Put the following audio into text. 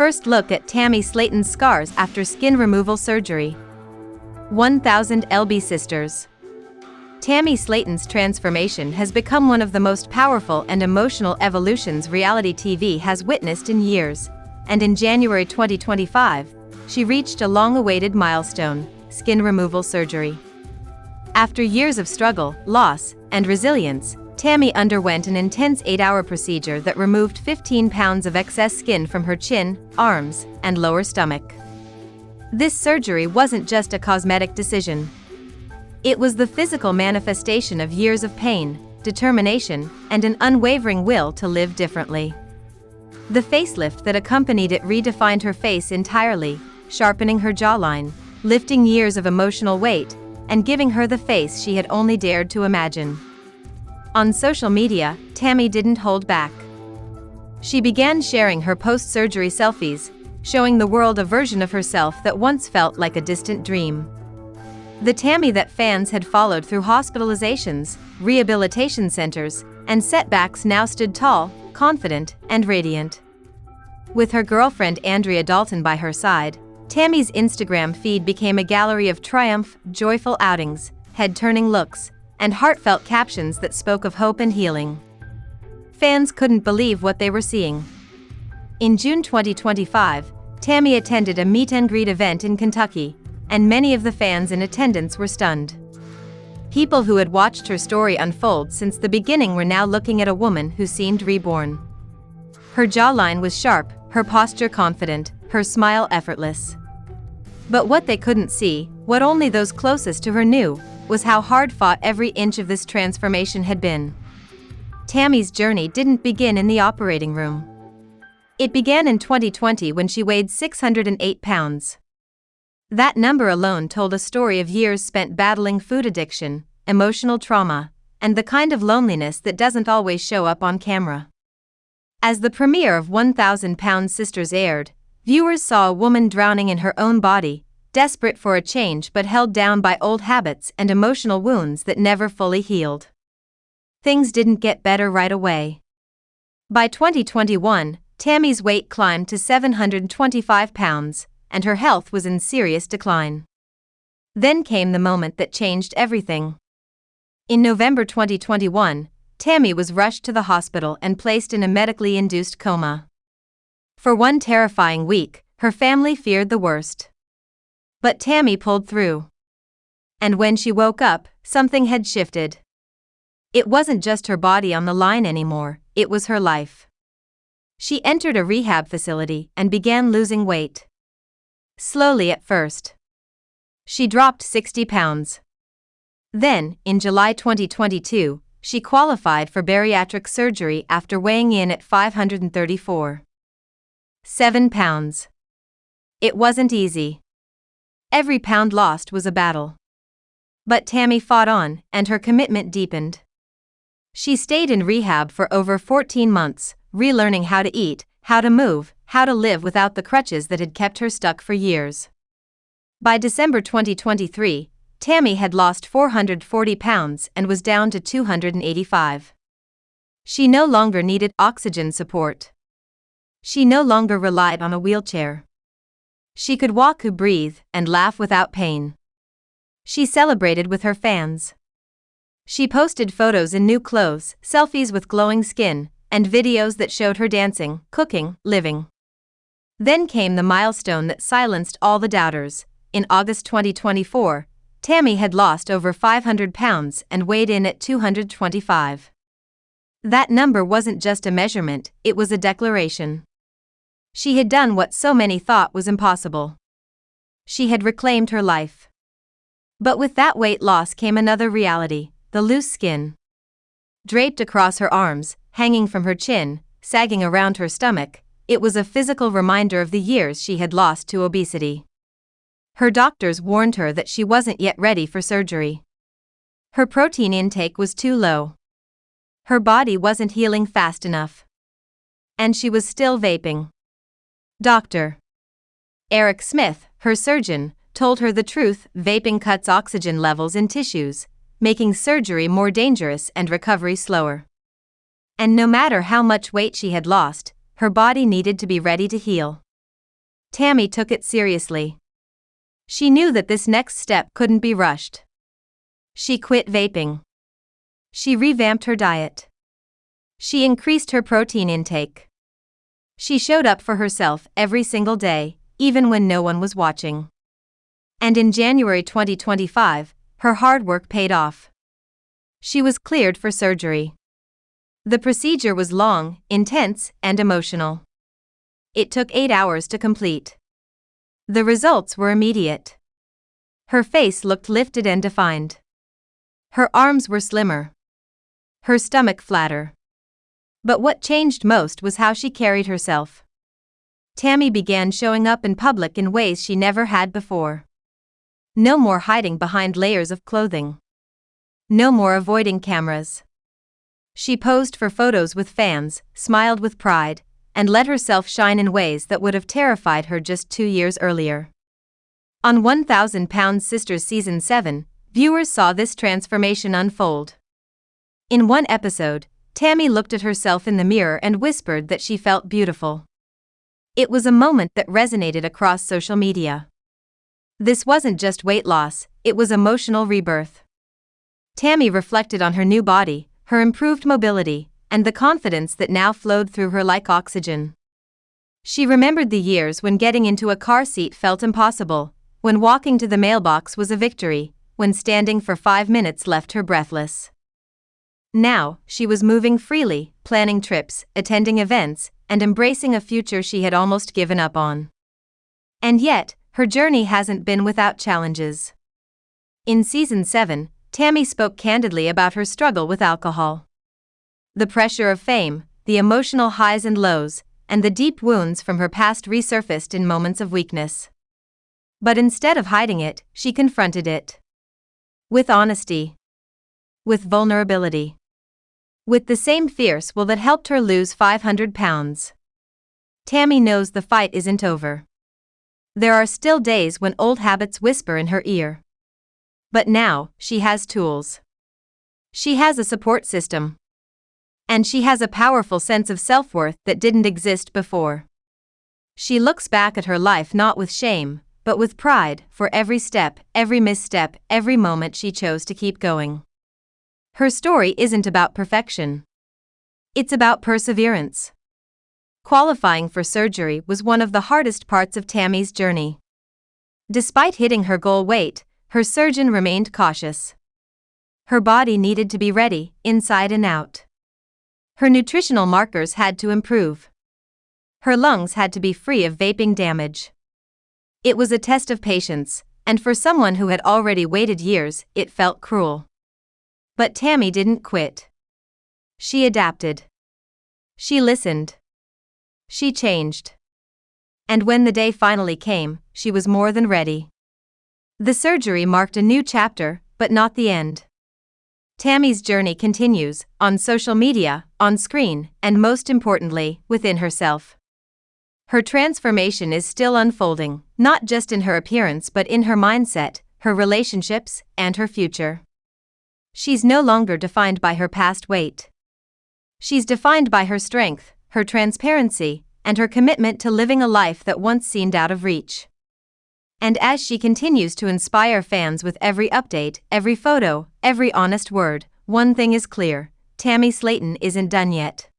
first look at Tammy Slaton's scars after skin removal surgery. 1000 lb Sisters. Tammy Slaton's transformation has become one of the most powerful and emotional evolutions reality TV has witnessed in years, and in January 2025, she reached a long-awaited milestone: skin removal surgery. After years of struggle, loss, and resilience, Tammy underwent an intense 8-hour procedure that removed 15 pounds of excess skin from her chin, arms, and lower stomach. This surgery wasn't just a cosmetic decision. It was the physical manifestation of years of pain, determination, and an unwavering will to live differently. The facelift that accompanied it redefined her face entirely, sharpening her jawline, lifting years of emotional weight, and giving her the face she had only dared to imagine. On social media, Tammy didn't hold back. She began sharing her post-surgery selfies, showing the world a version of herself that once felt like a distant dream. The Tammy that fans had followed through hospitalizations, rehabilitation centers, and setbacks now stood tall, confident, and radiant. With her girlfriend Andrea Dalton by her side, Tammy's Instagram feed became a gallery of triumph, joyful outings, head-turning looks, and heartfelt captions that spoke of hope and healing. Fans couldn't believe what they were seeing. In June 2025, Tammy attended a meet-and-greet event in Kentucky, and many of the fans in attendance were stunned. People who had watched her story unfold since the beginning were now looking at a woman who seemed reborn. Her jawline was sharp, her posture confident, her smile effortless. But what they couldn't see, what only those closest to her knew, was how hard-fought every inch of this transformation had been. Tammy's journey didn't begin in the operating room. It began in 2020 when she weighed 608 pounds. That number alone told a story of years spent battling food addiction, emotional trauma, and the kind of loneliness that doesn't always show up on camera. As the premiere of 1000 Pound Sisters aired, viewers saw a woman drowning in her own body, desperate for a change but held down by old habits and emotional wounds that never fully healed. Things didn't get better right away. By 2021, Tammy's weight climbed to 725 pounds, and her health was in serious decline. Then came the moment that changed everything. In November 2021, Tammy was rushed to the hospital and placed in a medically induced coma. For one terrifying week, her family feared the worst. But Tammy pulled through. And when she woke up, something had shifted. It wasn't just her body on the line anymore, it was her life. She entered a rehab facility and began losing weight. Slowly at first. She dropped 60 pounds. Then, in July 2022, she qualified for bariatric surgery after weighing in at 534.7 pounds. It wasn't easy. Every pound lost was a battle. But Tammy fought on, and her commitment deepened. She stayed in rehab for over 14 months, relearning how to eat, how to move, how to live without the crutches that had kept her stuck for years. By December 2023, Tammy had lost 440 pounds and was down to 285. She no longer needed oxygen support. She no longer relied on a wheelchair. She could walk, breathe, and laugh without pain. She celebrated with her fans. She posted photos in new clothes, selfies with glowing skin, and videos that showed her dancing, cooking, living. Then came the milestone that silenced all the doubters. In August 2024, Tammy had lost over 500 pounds and weighed in at 225. That number wasn't just a measurement, it was a declaration. She had done what so many thought was impossible. She had reclaimed her life. But with that weight loss came another reality: the loose skin. Draped across her arms, hanging from her chin, sagging around her stomach, it was a physical reminder of the years she had lost to obesity. Her doctors warned her that she wasn't yet ready for surgery. Her protein intake was too low. Her body wasn't healing fast enough. And she was still vaping. Dr. Eric Smith, her surgeon, told her the truth: vaping cuts oxygen levels in tissues, making surgery more dangerous and recovery slower. And no matter how much weight she had lost, her body needed to be ready to heal. Tammy took it seriously. She knew that this next step couldn't be rushed. She quit vaping. She revamped her diet. She increased her protein intake. She showed up for herself every single day, even when no one was watching. And in January 2025, her hard work paid off. She was cleared for surgery. The procedure was long, intense, and emotional. It took 8 hours to complete. The results were immediate. Her face looked lifted and defined. Her arms were slimmer. Her stomach flatter. But what changed most was how she carried herself. Tammy began showing up in public in ways she never had before. No more hiding behind layers of clothing. No more avoiding cameras. She posed for photos with fans, smiled with pride, and let herself shine in ways that would have terrified her just 2 years earlier. On 1,000 Pounds Sisters Season 7, viewers saw this transformation unfold. In one episode, Tammy looked at herself in the mirror and whispered that she felt beautiful. It was a moment that resonated across social media. This wasn't just weight loss, it was emotional rebirth. Tammy reflected on her new body, her improved mobility, and the confidence that now flowed through her like oxygen. She remembered the years when getting into a car seat felt impossible, when walking to the mailbox was a victory, when standing for 5 minutes left her breathless. Now, she was moving freely, planning trips, attending events, and embracing a future she had almost given up on. And yet, her journey hasn't been without challenges. In Season 7, Tammy spoke candidly about her struggle with alcohol. The pressure of fame, the emotional highs and lows, and the deep wounds from her past resurfaced in moments of weakness. But instead of hiding it, she confronted it. With honesty. With vulnerability. With the same fierce will that helped her lose 500 pounds. Tammy knows the fight isn't over. There are still days when old habits whisper in her ear. But now, she has tools. She has a support system. And she has a powerful sense of self-worth that didn't exist before. She looks back at her life not with shame, but with pride, for every step, every misstep, every moment she chose to keep going. Her story isn't about perfection. It's about perseverance. Qualifying for surgery was one of the hardest parts of Tammy's journey. Despite hitting her goal weight, her surgeon remained cautious. Her body needed to be ready, inside and out. Her nutritional markers had to improve. Her lungs had to be free of vaping damage. It was a test of patience, and for someone who had already waited years, it felt cruel. But Tammy didn't quit. She adapted. She listened. She changed. And when the day finally came, she was more than ready. The surgery marked a new chapter, but not the end. Tammy's journey continues, on social media, on screen, and most importantly, within herself. Her transformation is still unfolding, not just in her appearance but in her mindset, her relationships, and her future. She's no longer defined by her past weight. She's defined by her strength, her transparency, and her commitment to living a life that once seemed out of reach. And as she continues to inspire fans with every update, every photo, every honest word, one thing is clear: Tammy Slaton isn't done yet.